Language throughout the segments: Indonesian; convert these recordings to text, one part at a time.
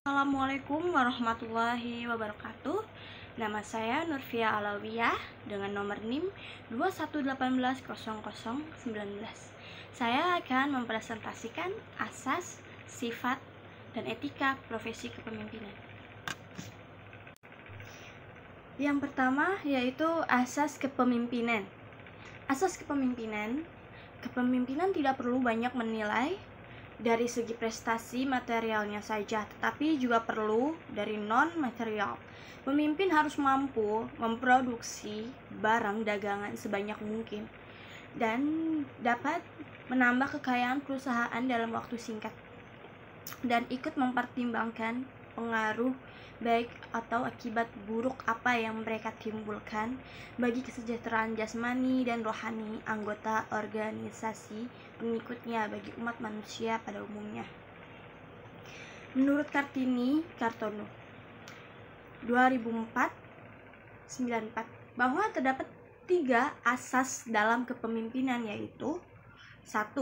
Assalamualaikum warahmatullahi wabarakatuh. Nama saya Nurfia Alawiyah dengan nomor NIM 21180019. Saya akan mempresentasikan asas, sifat, dan etika profesi kepemimpinan. Yang pertama yaitu asas kepemimpinan. Asas kepemimpinan tidak perlu banyak menilai dari segi prestasi materialnya saja, tetapi juga perlu dari non-material. Pemimpin harus mampu memproduksi barang dagangan sebanyak mungkin dan dapat menambah kekayaan perusahaan dalam waktu singkat, dan ikut mempertimbangkan pengaruh baik atau akibat buruk apa yang mereka timbulkan bagi kesejahteraan jasmani dan rohani anggota organisasi pengikutnya bagi umat manusia pada umumnya. Menurut Kartini Kartono 2004-94 bahwa terdapat 3 asas dalam kepemimpinan, yaitu 1.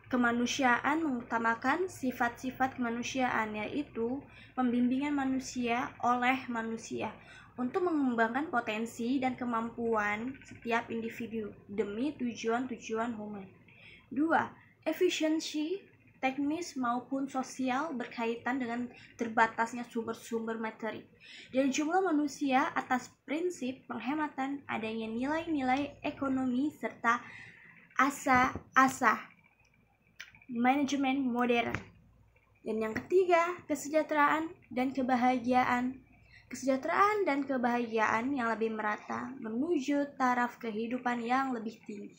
Kemanusiaan mengutamakan sifat-sifat kemanusiaan, yaitu pembimbingan manusia oleh manusia untuk mengembangkan potensi dan kemampuan setiap individu demi tujuan-tujuan human. 2. Efisiensi teknis maupun sosial berkaitan dengan terbatasnya sumber-sumber materi dan jumlah manusia atas prinsip penghematan, adanya nilai-nilai ekonomi serta asa-asa manajemen modern. Dan yang ketiga, kesejahteraan dan kebahagiaan yang lebih merata menuju taraf kehidupan yang lebih tinggi.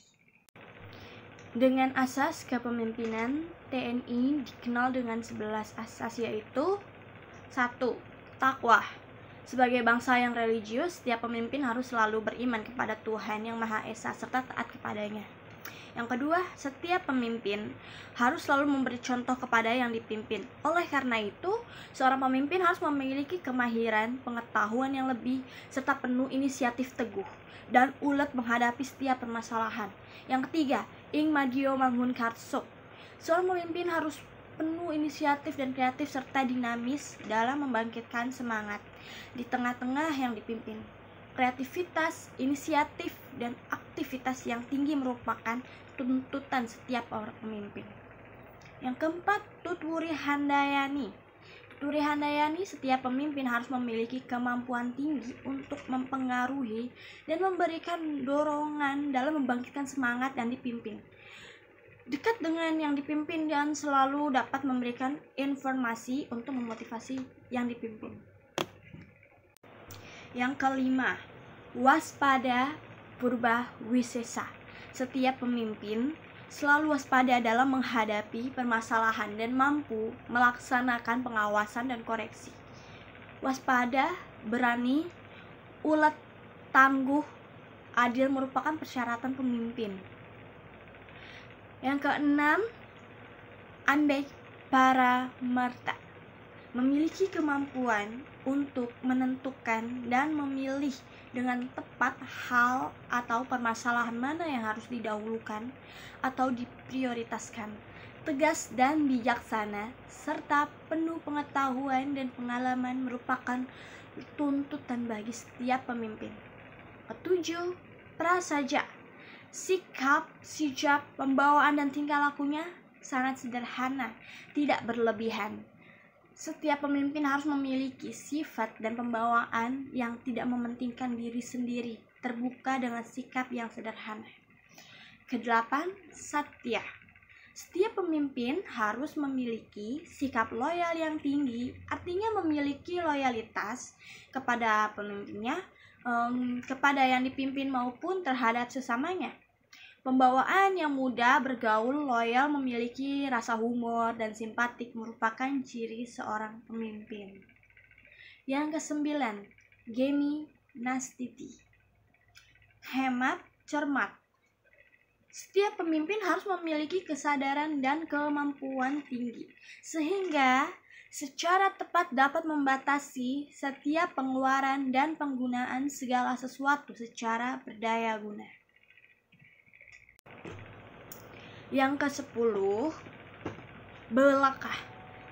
Dengan asas kepemimpinan, TNI dikenal dengan 11 asas, yaitu 1. Takwa. Sebagai bangsa yang religius, setiap pemimpin harus selalu beriman kepada Tuhan Yang Maha Esa serta taat kepadanya. Yang kedua, setiap pemimpin harus selalu memberi contoh kepada yang dipimpin. Oleh karena itu, seorang pemimpin harus memiliki kemahiran, pengetahuan yang lebih, serta penuh inisiatif teguh dan ulet menghadapi setiap permasalahan. Yang ketiga, ing madio mangun karso. Seorang pemimpin harus penuh inisiatif dan kreatif serta dinamis dalam membangkitkan semangat di tengah-tengah yang dipimpin. Kreativitas, inisiatif, dan aktivitas yang tinggi merupakan tuntutan setiap orang pemimpin. Yang keempat, tutwuri handayani. Tutwuri handayani, setiap pemimpin harus memiliki kemampuan tinggi untuk mempengaruhi dan memberikan dorongan dalam membangkitkan semangat yang dipimpin. Dekat dengan yang dipimpin dan selalu dapat memberikan informasi untuk memotivasi yang dipimpin. Yang kelima, waspada purba wisesa. Setiap pemimpin selalu waspada dalam menghadapi permasalahan dan mampu melaksanakan pengawasan dan koreksi. Waspada, berani, ulet, tangguh, adil merupakan persyaratan pemimpin. Yang keenam, andai para merta. Memiliki kemampuan untuk menentukan dan memilih dengan tepat hal atau permasalahan mana yang harus didahulukan atau diprioritaskan. Tegas dan bijaksana serta penuh pengetahuan dan pengalaman merupakan tuntutan bagi setiap pemimpin. Ketujuh, prasaja. Sikap, sigap, pembawaan dan tingkah lakunya sangat sederhana, tidak berlebihan. Setiap pemimpin harus memiliki sifat dan pembawaan yang tidak mementingkan diri sendiri, terbuka dengan sikap yang sederhana. Kedelapan, satya. Setiap pemimpin harus memiliki sikap loyal yang tinggi, artinya memiliki loyalitas kepada pemimpinnya, kepada yang dipimpin maupun terhadap sesamanya. Pembawaan yang mudah bergaul, loyal, memiliki rasa humor dan simpatik merupakan ciri seorang pemimpin. Yang kesembilan, gemi nastiti. Hemat, cermat. Setiap pemimpin harus memiliki kesadaran dan kemampuan tinggi, sehingga secara tepat dapat membatasi setiap pengeluaran dan penggunaan segala sesuatu secara berdaya guna. Yang ke-10, belakah.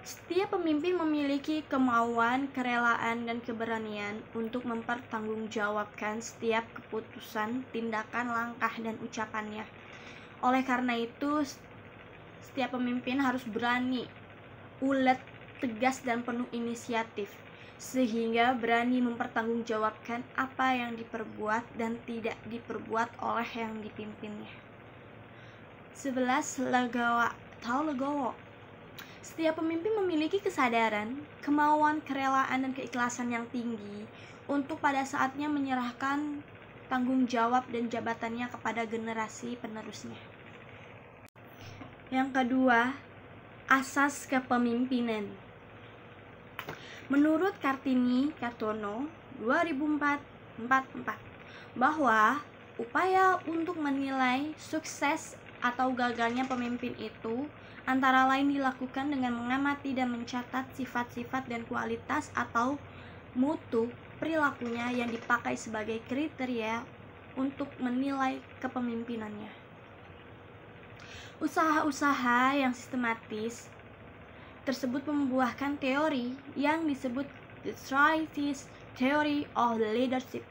Setiap pemimpin memiliki kemauan, kerelaan, dan keberanian untuk mempertanggungjawabkan setiap keputusan, tindakan, langkah, dan ucapannya. Oleh karena itu, setiap pemimpin harus berani, ulet, tegas, dan penuh inisiatif, sehingga berani mempertanggungjawabkan apa yang diperbuat dan tidak diperbuat oleh yang dipimpinnya. 11. Legowo atau legowo. Setiap pemimpin memiliki kesadaran, kemauan, kerelaan, dan keikhlasan yang tinggi untuk pada saatnya menyerahkan tanggung jawab dan jabatannya kepada generasi penerusnya. Yang kedua, asas kepemimpinan. Menurut Kartini Kartono 2044 bahwa upaya untuk menilai sukses atau gagalnya pemimpin itu antara lain dilakukan dengan mengamati dan mencatat sifat-sifat dan kualitas atau mutu perilakunya yang dipakai sebagai kriteria untuk menilai kepemimpinannya. Usaha-usaha yang sistematis tersebut membuahkan teori yang disebut the Tritis Theory of Leadership,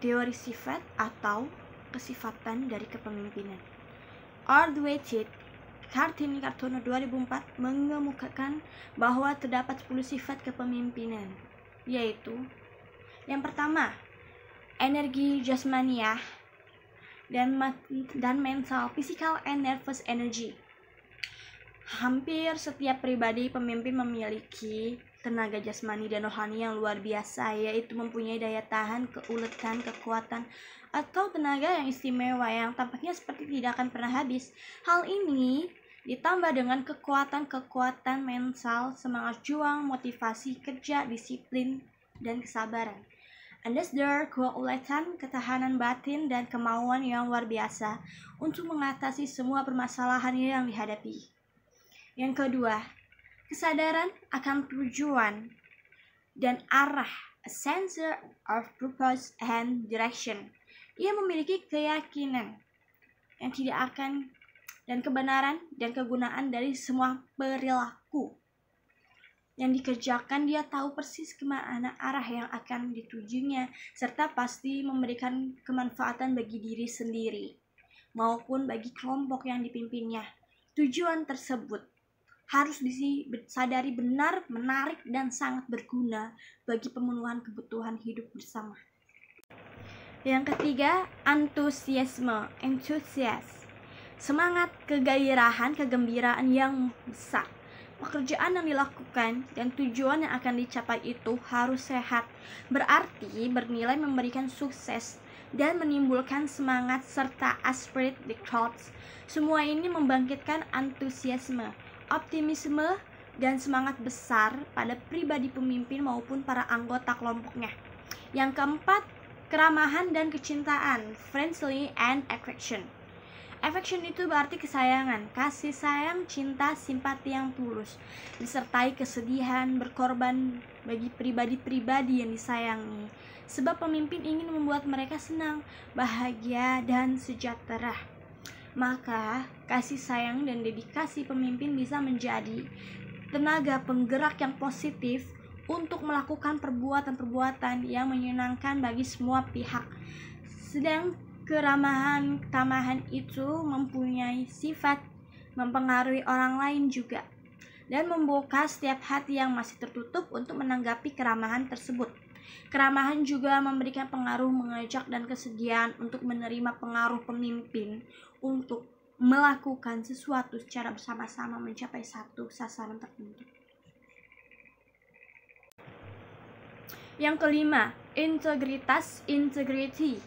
teori sifat atau kesifatan dari kepemimpinan. Ordwaited Kartini Kartono 2004 mengemukakan bahwa terdapat 10 sifat kepemimpinan, yaitu yang pertama, energi jasmaniah dan mental, physical and nervous energy. Hampir setiap pribadi pemimpin memiliki tenaga jasmani dan rohani yang luar biasa, yaitu mempunyai daya tahan, keuletan, kekuatan, atau tenaga yang istimewa yang tampaknya seperti tidak akan pernah habis. Hal ini ditambah dengan kekuatan mental, semangat juang, motivasi kerja, disiplin, dan kesabaran. Andesder, keuletan, ketahanan batin, dan kemauan yang luar biasa untuk mengatasi semua permasalahan yang dihadapi. Yang kedua, kesadaran akan tujuan dan arah, a sense of purpose and direction. Ia memiliki keyakinan yang tidak akan dan kebenaran dan kegunaan dari semua perilaku yang dikerjakan. Dia tahu persis kemana arah yang akan ditujunya, serta pasti memberikan kemanfaatan bagi diri sendiri maupun bagi kelompok yang dipimpinnya. Tujuan tersebut harus disadari benar, menarik, dan sangat berguna bagi pemenuhan kebutuhan hidup bersama. Yang ketiga, antusiasme, enthusiasm. Semangat, kegairahan, kegembiraan yang besar. Pekerjaan yang dilakukan dan tujuan yang akan dicapai itu harus sehat, berarti bernilai memberikan sukses dan menimbulkan semangat serta aspirate the thoughts. Semua ini membangkitkan antusiasme, optimisme, dan semangat besar pada pribadi pemimpin maupun para anggota kelompoknya. Yang keempat, keramahan dan kecintaan, friendly and affection. Affection itu berarti kesayangan, kasih sayang, cinta, simpati yang tulus, disertai kesedihan, berkorban bagi pribadi-pribadi yang disayangi. Sebab pemimpin ingin membuat mereka senang, bahagia, dan sejahtera. Maka, kasih sayang dan dedikasi pemimpin bisa menjadi tenaga penggerak yang positif untuk melakukan perbuatan-perbuatan yang menyenangkan bagi semua pihak. Sedang ketamahan itu mempunyai sifat mempengaruhi orang lain juga, dan membuka setiap hati yang masih tertutup untuk menanggapi keramahan tersebut. Keramahan juga memberikan pengaruh mengajak dan kesediaan untuk menerima pengaruh pemimpin untuk melakukan sesuatu secara bersama-sama mencapai satu sasaran tertentu. Yang kelima, integritas, integrity.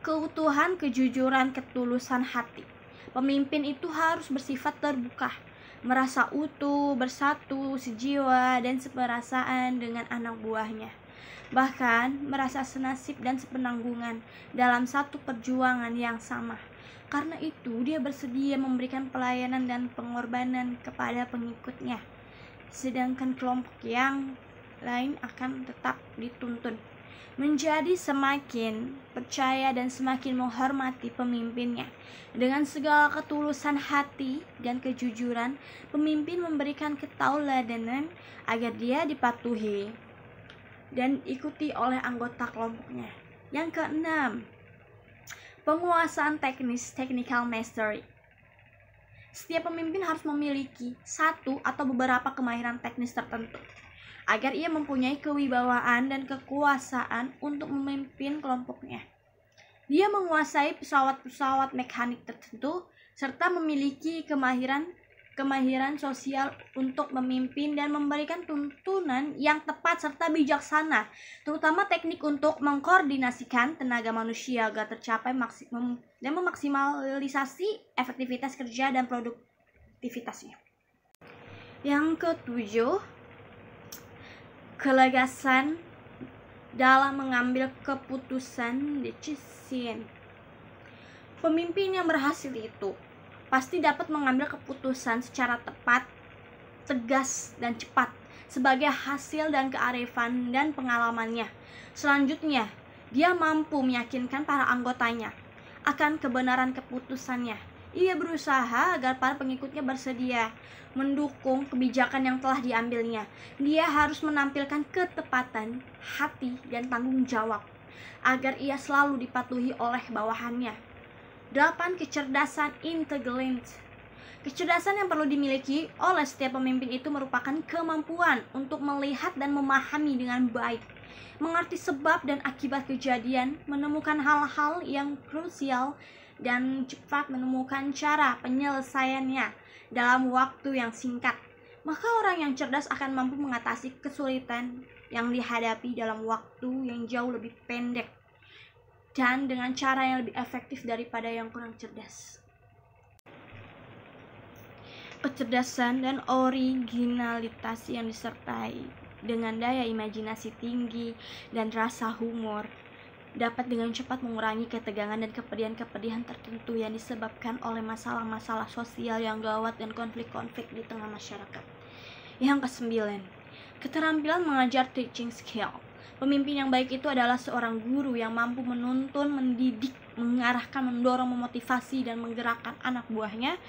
Keutuhan, kejujuran, ketulusan hati. Pemimpin itu harus bersifat terbuka, merasa utuh, bersatu, sejiwa, dan seperasaan dengan anak buahnya. Bahkan merasa senasib dan sepenanggungan dalam satu perjuangan yang sama. Karena itu dia bersedia memberikan pelayanan dan pengorbanan kepada pengikutnya. Sedangkan kelompok yang lain akan tetap dituntun menjadi semakin percaya dan semakin menghormati pemimpinnya. Dengan segala ketulusan hati dan kejujuran, pemimpin memberikan ketauladanan agar dia dipatuhi dan diikuti oleh anggota kelompoknya. Yang keenam, penguasaan teknis, technical mastery. Setiap pemimpin harus memiliki satu atau beberapa kemahiran teknis tertentu agar ia mempunyai kewibawaan dan kekuasaan untuk memimpin kelompoknya. Dia menguasai pesawat-pesawat mekanik tertentu serta memiliki kemahiran sosial untuk memimpin dan memberikan tuntunan yang tepat serta bijaksana, terutama teknik untuk mengkoordinasikan tenaga manusia agar tercapai maksimum dan memaksimalisasi efektivitas kerja dan produktivitasnya. Yang ketujuh, kelegasan dalam mengambil keputusan decision. Pemimpin yang berhasil itu pasti dapat mengambil keputusan secara tepat, tegas, dan cepat sebagai hasil dan kearifan dan pengalamannya. Selanjutnya, dia mampu meyakinkan para anggotanya akan kebenaran keputusannya. Ia berusaha agar para pengikutnya bersedia mendukung kebijakan yang telah diambilnya. Dia harus menampilkan ketepatan hati dan tanggung jawab agar ia selalu dipatuhi oleh bawahannya. 8. Kecerdasan intelligence. Kecerdasan yang perlu dimiliki oleh setiap pemimpin itu merupakan kemampuan untuk melihat dan memahami dengan baik, mengerti sebab dan akibat kejadian, menemukan hal-hal yang krusial, dan cepat menemukan cara penyelesaiannya dalam waktu yang singkat. Maka orang yang cerdas akan mampu mengatasi kesulitan yang dihadapi dalam waktu yang jauh lebih pendek dan dengan cara yang lebih efektif daripada yang kurang cerdas. Kecerdasan dan originalitas yang disertai dengan daya imajinasi tinggi dan rasa humor dapat dengan cepat mengurangi ketegangan dan kepedihan-kepedihan tertentu yang disebabkan oleh masalah-masalah sosial yang gawat dan konflik-konflik di tengah masyarakat. Yang kesembilan, keterampilan mengajar, teaching skill. Pemimpin yang baik itu adalah seorang guru yang mampu menuntun, mendidik, mengarahkan, mendorong, memotivasi, dan menggerakkan anak buahnya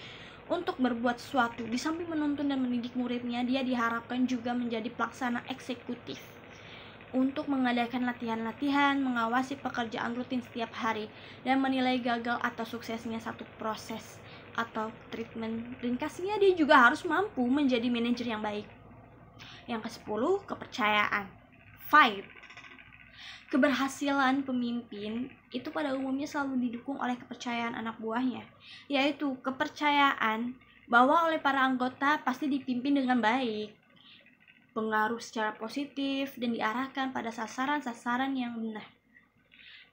untuk berbuat sesuatu. Di samping menuntun dan mendidik muridnya, dia diharapkan juga menjadi pelaksana eksekutif untuk mengadakan latihan-latihan, mengawasi pekerjaan rutin setiap hari, dan menilai gagal atau suksesnya satu proses atau treatment. Ringkasnya, dia juga harus mampu menjadi manajer yang baik. Yang ke-10, kepercayaan. 5. Keberhasilan pemimpin itu pada umumnya selalu didukung oleh kepercayaan anak buahnya, yaitu kepercayaan bahwa oleh para anggota pasti dipimpin dengan baik, pengaruh secara positif, dan diarahkan pada sasaran-sasaran yang benar.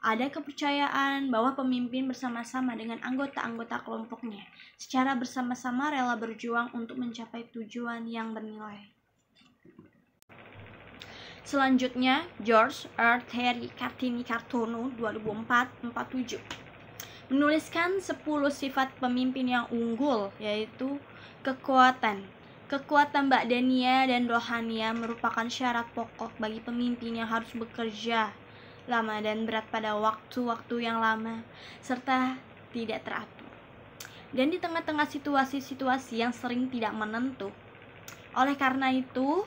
Ada kepercayaan bahwa pemimpin bersama-sama dengan anggota-anggota kelompoknya secara bersama-sama rela berjuang untuk mencapai tujuan yang bernilai. Selanjutnya, George R. Terry Cartini-Cartono 2004-47 menuliskan 10 sifat pemimpin yang unggul, yaitu kekuatan badania dan rohania merupakan syarat pokok bagi pemimpin yang harus bekerja lama dan berat pada waktu-waktu yang lama serta tidak teratur, dan di tengah-tengah situasi-situasi yang sering tidak menentu. Oleh karena itu,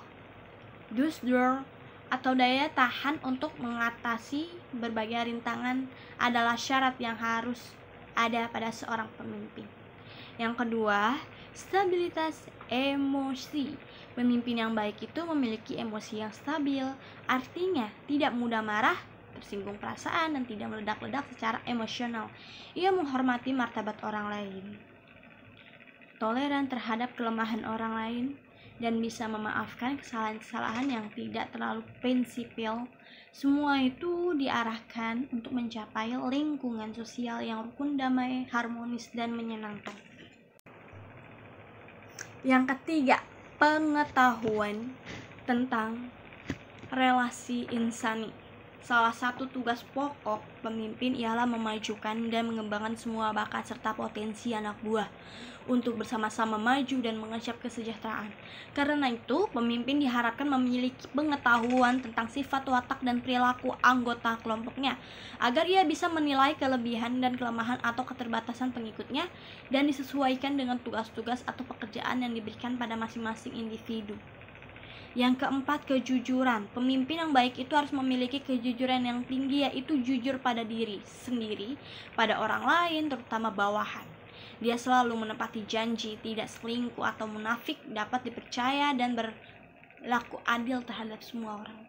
Dusdur atau daya tahan untuk mengatasi berbagai rintangan adalah syarat yang harus ada pada seorang pemimpin. Yang kedua, stabilitas emosi. Pemimpin yang baik itu memiliki emosi yang stabil, artinya tidak mudah marah, tersinggung perasaan, dan tidak meledak-ledak secara emosional. Ia menghormati martabat orang lain, toleran terhadap kelemahan orang lain, dan bisa memaafkan kesalahan-kesalahan yang tidak terlalu prinsipil. Semua itu diarahkan untuk mencapai lingkungan sosial yang rukun, damai, harmonis, dan menyenangkan. Yang ketiga, pengetahuan tentang relasi insani. Salah satu tugas pokok pemimpin ialah memajukan dan mengembangkan semua bakat serta potensi anak buah untuk bersama-sama maju dan mengejar kesejahteraan. Karena itu, pemimpin diharapkan memiliki pengetahuan tentang sifat watak dan perilaku anggota kelompoknya, agar ia bisa menilai kelebihan dan kelemahan atau keterbatasan pengikutnya dan disesuaikan dengan tugas-tugas atau pekerjaan yang diberikan pada masing-masing individu. Yang keempat, kejujuran. Pemimpin yang baik itu harus memiliki kejujuran yang tinggi, yaitu jujur pada diri sendiri, pada orang lain, terutama bawahan. Dia selalu menepati janji, tidak selingkuh atau munafik, dapat dipercaya dan berlaku adil terhadap semua orang.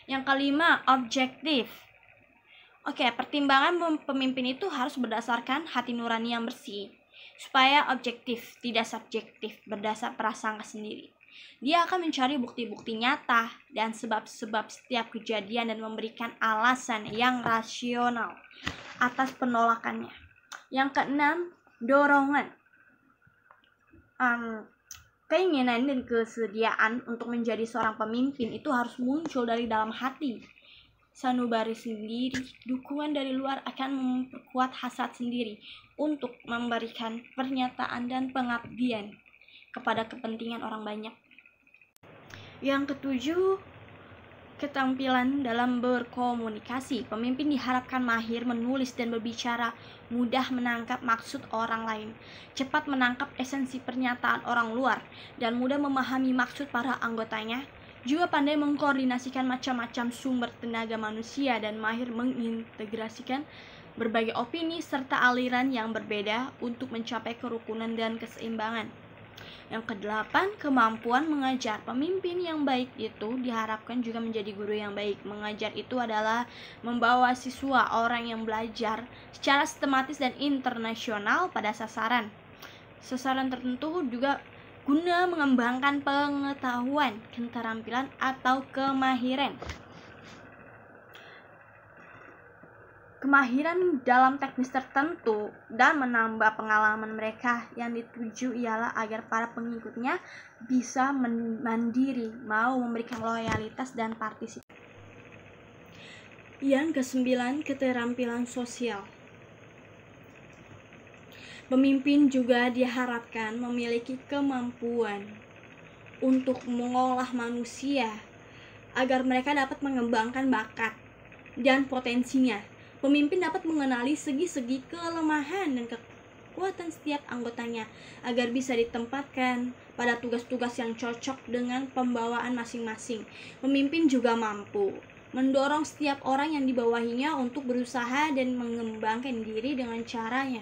Yang kelima, objektif. Pertimbangan pemimpin itu harus berdasarkan hati nurani yang bersih, supaya objektif, tidak subjektif, berdasar prasangka sendiri. Dia akan mencari bukti-bukti nyata dan sebab-sebab setiap kejadian dan memberikan alasan yang rasional atas penolakannya. Yang keenam, dorongan. Keinginan dan kesediaan untuk menjadi seorang pemimpin itu harus muncul dari dalam hati sanubari sendiri. Dukungan dari luar akan memperkuat hasrat sendiri untuk memberikan pernyataan dan pengabdian kepada kepentingan orang banyak. Yang ketujuh, keterampilan dalam berkomunikasi. Pemimpin diharapkan mahir menulis dan berbicara, mudah menangkap maksud orang lain, cepat menangkap esensi pernyataan orang luar, dan mudah memahami maksud para anggotanya. Juga pandai mengkoordinasikan macam-macam sumber tenaga manusia dan mahir mengintegrasikan berbagai opini serta aliran yang berbeda untuk mencapai kerukunan dan keseimbangan. Yang kedelapan, kemampuan mengajar. Pemimpin yang baik itu diharapkan juga menjadi guru yang baik. Mengajar itu adalah membawa siswa, orang yang belajar secara sistematis dan internasional pada sasaran tertentu, juga guna mengembangkan pengetahuan, keterampilan atau kemahiran dalam teknis tertentu dan menambah pengalaman mereka. Yang dituju ialah agar para pengikutnya bisa mandiri, mau memberikan loyalitas dan partisipasi. Yang kesembilan, keterampilan sosial. Pemimpin juga diharapkan memiliki kemampuan untuk mengolah manusia agar mereka dapat mengembangkan bakat dan potensinya. Pemimpin dapat mengenali segi-segi kelemahan dan kekuatan setiap anggotanya agar bisa ditempatkan pada tugas-tugas yang cocok dengan pembawaan masing-masing. Pemimpin juga mampu mendorong setiap orang yang dibawahinya untuk berusaha dan mengembangkan diri dengan caranya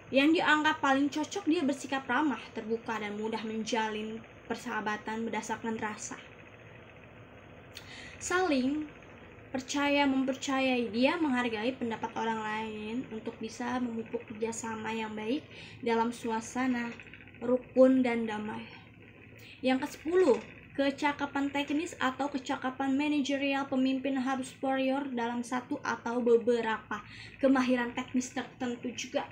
yang dianggap paling cocok. Dia bersikap ramah, terbuka, dan mudah menjalin persahabatan berdasarkan rasa saling mempercayai. Dia menghargai pendapat orang lain untuk bisa memupuk kerjasama yang baik dalam suasana rukun dan damai. Yang ke-10, kecakapan teknis atau kecakapan manajerial. Pemimpin harus superior dalam satu atau beberapa kemahiran teknis tertentu, juga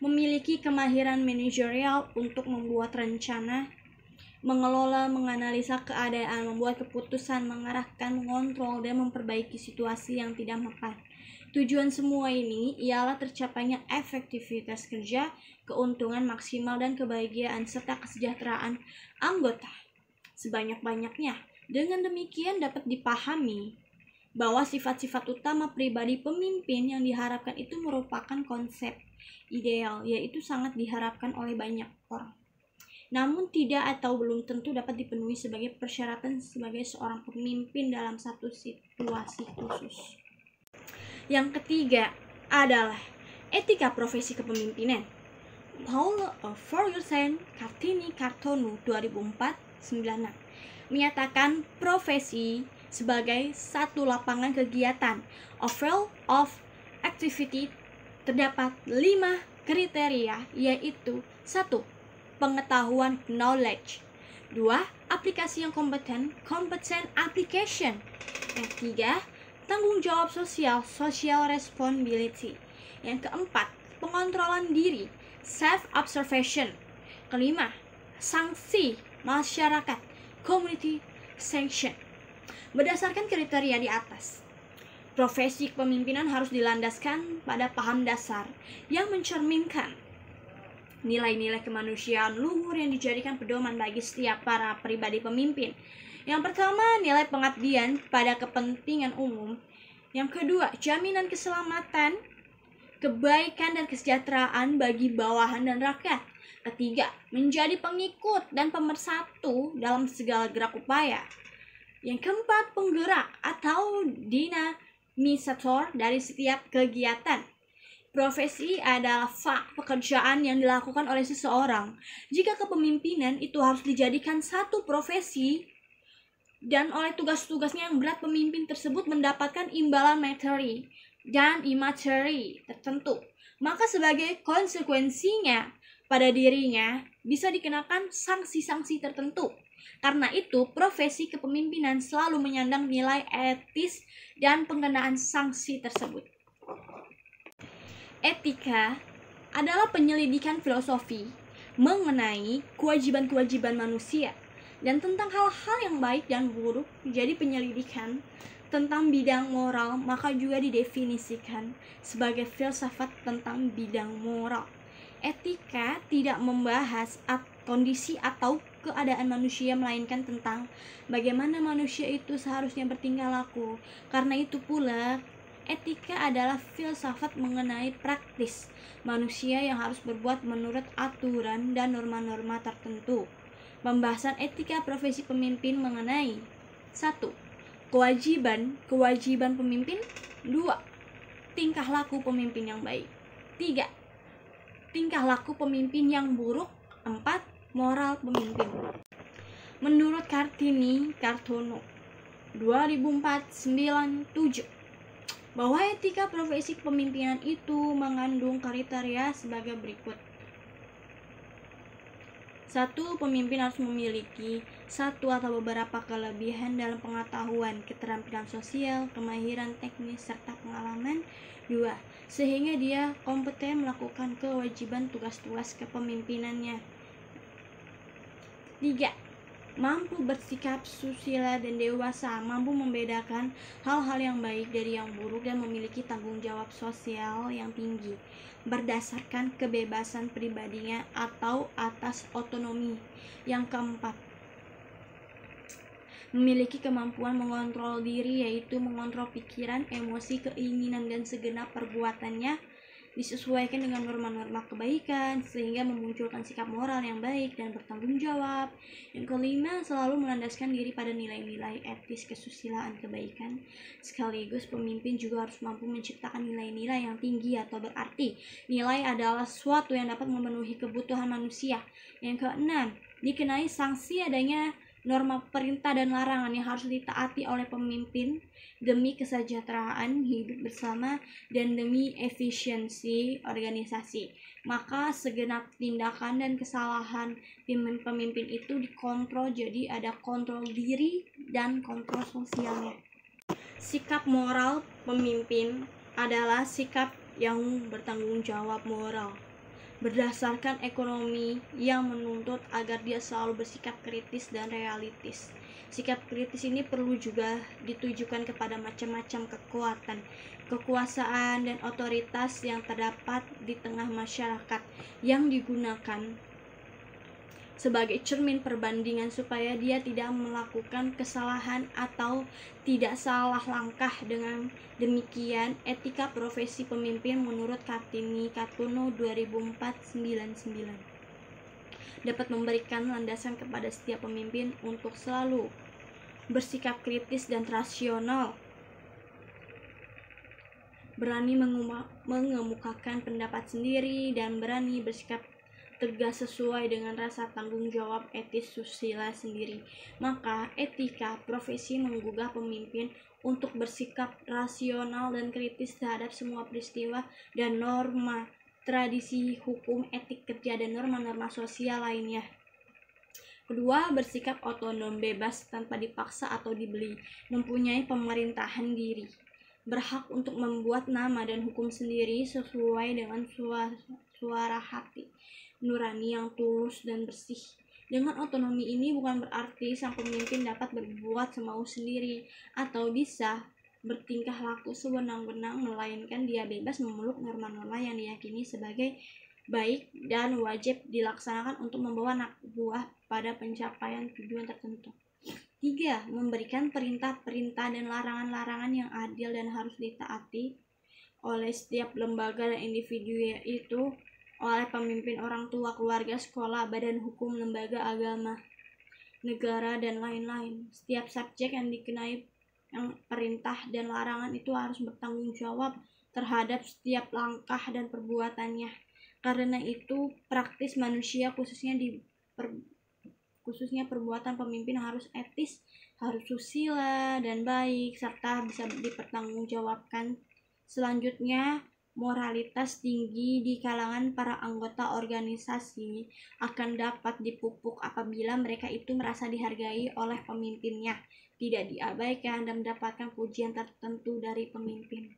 memiliki kemahiran manajerial untuk membuat rencana, mengelola, menganalisa keadaan, membuat keputusan, mengarahkan, mengontrol, dan memperbaiki situasi yang tidak mapan. Tujuan semua ini ialah tercapainya efektivitas kerja, keuntungan maksimal, dan kebahagiaan serta kesejahteraan anggota sebanyak-banyaknya. Dengan demikian dapat dipahami bahwa sifat-sifat utama pribadi pemimpin yang diharapkan itu merupakan konsep ideal, yaitu sangat diharapkan oleh banyak orang, namun tidak atau belum tentu dapat dipenuhi sebagai persyaratan sebagai seorang pemimpin dalam satu situasi khusus. Yang ketiga adalah etika profesi kepemimpinan. Paulo Ferguson Kartini-Kartonu 2004-96 menyatakan profesi sebagai satu lapangan kegiatan, a field of activity. Terdapat 5 kriteria, yaitu 1. Pengetahuan knowledge. 2. Aplikasi yang kompeten application. Yang 3. Tanggung jawab sosial social responsibility. Yang keempat, pengontrolan diri self observation. Kelima, sanksi masyarakat community sanction. Berdasarkan kriteria di atas, Profesi kepemimpinan harus dilandaskan pada paham dasar yang mencerminkan nilai-nilai kemanusiaan luhur yang dijadikan pedoman bagi setiap para pribadi pemimpin. Yang pertama, nilai pengabdian pada kepentingan umum. Yang kedua, jaminan keselamatan, kebaikan dan kesejahteraan bagi bawahan dan rakyat. Ketiga, menjadi pengikut dan pemersatu dalam segala gerak upaya. Yang keempat, penggerak atau dinamisator dari setiap kegiatan. Profesi adalah pekerjaan yang dilakukan oleh seseorang. Jika kepemimpinan itu harus dijadikan satu profesi, dan oleh tugas-tugasnya yang berat, pemimpin tersebut mendapatkan imbalan materi dan imateri tertentu, maka sebagai konsekuensinya pada dirinya bisa dikenakan sanksi-sanksi tertentu. Karena itu, profesi kepemimpinan selalu menyandang nilai etis dan pengenaan sanksi tersebut. Etika adalah penyelidikan filosofi mengenai kewajiban-kewajiban manusia dan tentang hal-hal yang baik dan buruk. Jadi penyelidikan tentang bidang moral maka juga didefinisikan sebagai filsafat tentang bidang moral. Etika tidak membahas kondisi atau keadaan manusia, melainkan tentang bagaimana manusia itu seharusnya bertingkah laku. Karena itu pula, etika adalah filsafat mengenai praktis manusia yang harus berbuat menurut aturan dan norma-norma tertentu. Pembahasan etika profesi pemimpin mengenai 1. Kewajiban pemimpin. 2. Tingkah laku pemimpin yang baik. 3. Tingkah laku pemimpin yang buruk. 4. Moral pemimpin. Menurut Kartini Kartono 2004-97, bahwa etika profesi kepemimpinan itu mengandung kriteria sebagai berikut. 1. Pemimpin harus memiliki satu atau beberapa kelebihan dalam pengetahuan, keterampilan sosial, kemahiran teknis, serta pengalaman. 2. Sehingga dia kompeten melakukan kewajiban tugas-tugas kepemimpinannya. 3. Mampu bersikap susila dan dewasa, mampu membedakan hal-hal yang baik dari yang buruk, dan memiliki tanggung jawab sosial yang tinggi berdasarkan kebebasan pribadinya atau atas otonomi. Yang keempat, memiliki kemampuan mengontrol diri, yaitu mengontrol pikiran, emosi, keinginan, dan segenap perbuatannya disesuaikan dengan norma-norma kebaikan sehingga memunculkan sikap moral yang baik dan bertanggung jawab. Yang kelima, selalu melandaskan diri pada nilai-nilai etis, kesusilaan, kebaikan. Sekaligus pemimpin juga harus mampu menciptakan nilai-nilai yang tinggi atau berarti. Nilai adalah sesuatu yang dapat memenuhi kebutuhan manusia. Yang keenam, dikenai sanksi adanya norma perintah dan larangan yang harus ditaati oleh pemimpin demi kesejahteraan hidup bersama dan demi efisiensi organisasi. Maka segenap tindakan dan kesalahan pemimpin itu dikontrol, jadi ada kontrol diri dan kontrol sosialnya. Sikap moral pemimpin adalah sikap yang bertanggung jawab moral berdasarkan ekonomi yang menuntut agar dia selalu bersikap kritis dan realistis. Sikap kritis ini perlu juga ditujukan kepada macam-macam kekuasaan dan otoritas yang terdapat di tengah masyarakat yang digunakan sebagai cermin perbandingan supaya dia tidak melakukan kesalahan atau tidak salah langkah. Dengan demikian, etika profesi pemimpin menurut Kartini Kartono 2004-99 dapat memberikan landasan kepada setiap pemimpin untuk selalu bersikap kritis dan rasional, berani mengemukakan pendapat sendiri, dan berani bersikap tegas sesuai dengan rasa tanggung jawab etis susila sendiri. Maka etika profesi menggugah pemimpin untuk bersikap rasional dan kritis terhadap semua peristiwa dan norma, tradisi, hukum, etik kerja, dan norma-norma sosial lainnya. Kedua, bersikap otonom, bebas tanpa dipaksa atau dibeli, mempunyai pemerintahan diri, berhak untuk membuat nama dan hukum sendiri sesuai dengan suara hati nurani yang tulus dan bersih. Dengan otonomi ini bukan berarti sang pemimpin dapat berbuat semau sendiri atau bisa bertingkah laku sewenang-wenang, melainkan dia bebas memeluk norma-norma yang diyakini sebagai baik dan wajib dilaksanakan untuk membawa anak buah pada pencapaian tujuan tertentu. 3. Memberikan perintah-perintah dan larangan-larangan yang adil dan harus ditaati oleh setiap lembaga dan individu, yaitu oleh pemimpin, orang tua, keluarga, sekolah, badan hukum, lembaga agama, negara, dan lain-lain. Setiap subjek yang dikenai perintah dan larangan itu harus bertanggung jawab terhadap setiap langkah dan perbuatannya. Karena itu, praktis manusia khususnya perbuatan pemimpin harus etis, harus susila dan baik, serta bisa dipertanggungjawabkan. Selanjutnya, moralitas tinggi di kalangan para anggota organisasi akan dapat dipupuk apabila mereka itu merasa dihargai oleh pemimpinnya, tidak diabaikan, dan mendapatkan pujian tertentu dari pemimpin.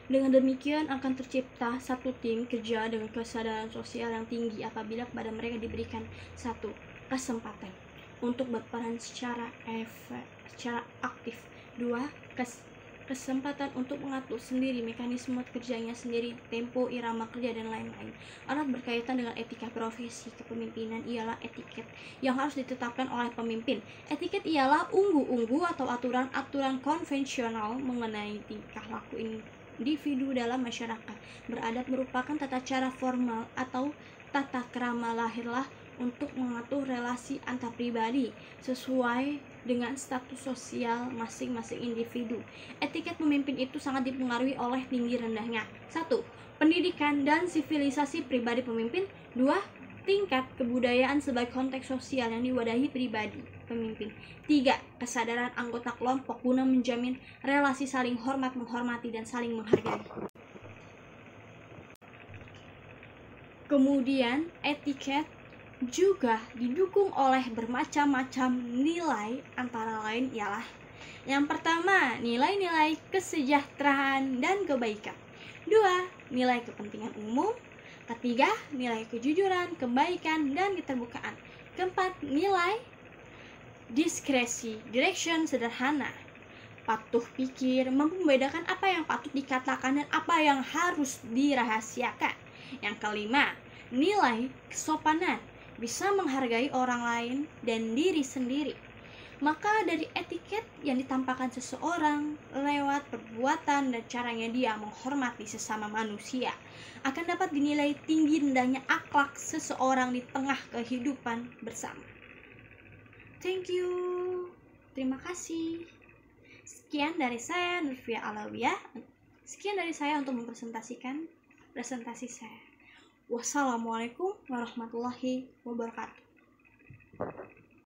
Dengan demikian akan tercipta satu tim kerja dengan kesadaran sosial yang tinggi apabila kepada mereka diberikan 1. Kesempatan untuk berperan secara aktif. 2. Kesempatan untuk mengatur sendiri mekanisme kerjanya sendiri, tempo, irama kerja, dan lain-lain. Erat berkaitan dengan etika profesi kepemimpinan ialah etiket yang harus ditetapkan oleh pemimpin. Etiket ialah unggu-unggu atau aturan-aturan konvensional mengenai tingkah laku individu dalam masyarakat. Beradab merupakan tata cara formal atau tata krama lahirlah untuk mengatur relasi antar pribadi sesuai dengan status sosial masing-masing individu. Etiket pemimpin itu sangat dipengaruhi oleh tinggi rendahnya 1. Pendidikan dan sivilisasi pribadi pemimpin. 2. Tingkat kebudayaan sebagai konteks sosial yang diwadahi pribadi pemimpin. 3. Kesadaran anggota kelompok guna menjamin relasi saling hormat, menghormati, dan saling menghargai. Kemudian, etiket juga didukung oleh bermacam-macam nilai, antara lain ialah yang pertama, nilai-nilai kesejahteraan dan kebaikan. 2. Nilai kepentingan umum. Ketiga, nilai kejujuran, kebaikan, dan keterbukaan. Keempat, nilai diskresi, direction, sederhana, patuh pikir, mampu membedakan apa yang patut dikatakan dan apa yang harus dirahasiakan. Yang kelima, nilai kesopanan, bisa menghargai orang lain dan diri sendiri. Maka dari etiket yang ditampakkan seseorang lewat perbuatan dan caranya dia menghormati sesama manusia, akan dapat dinilai tinggi rendahnya akhlak seseorang di tengah kehidupan bersama. Thank you. Terima kasih. Sekian dari saya, Nurfia Alawiyah. Sekian dari saya untuk mempresentasikan presentasi saya. Wassalamualaikum warahmatullahi wabarakatuh.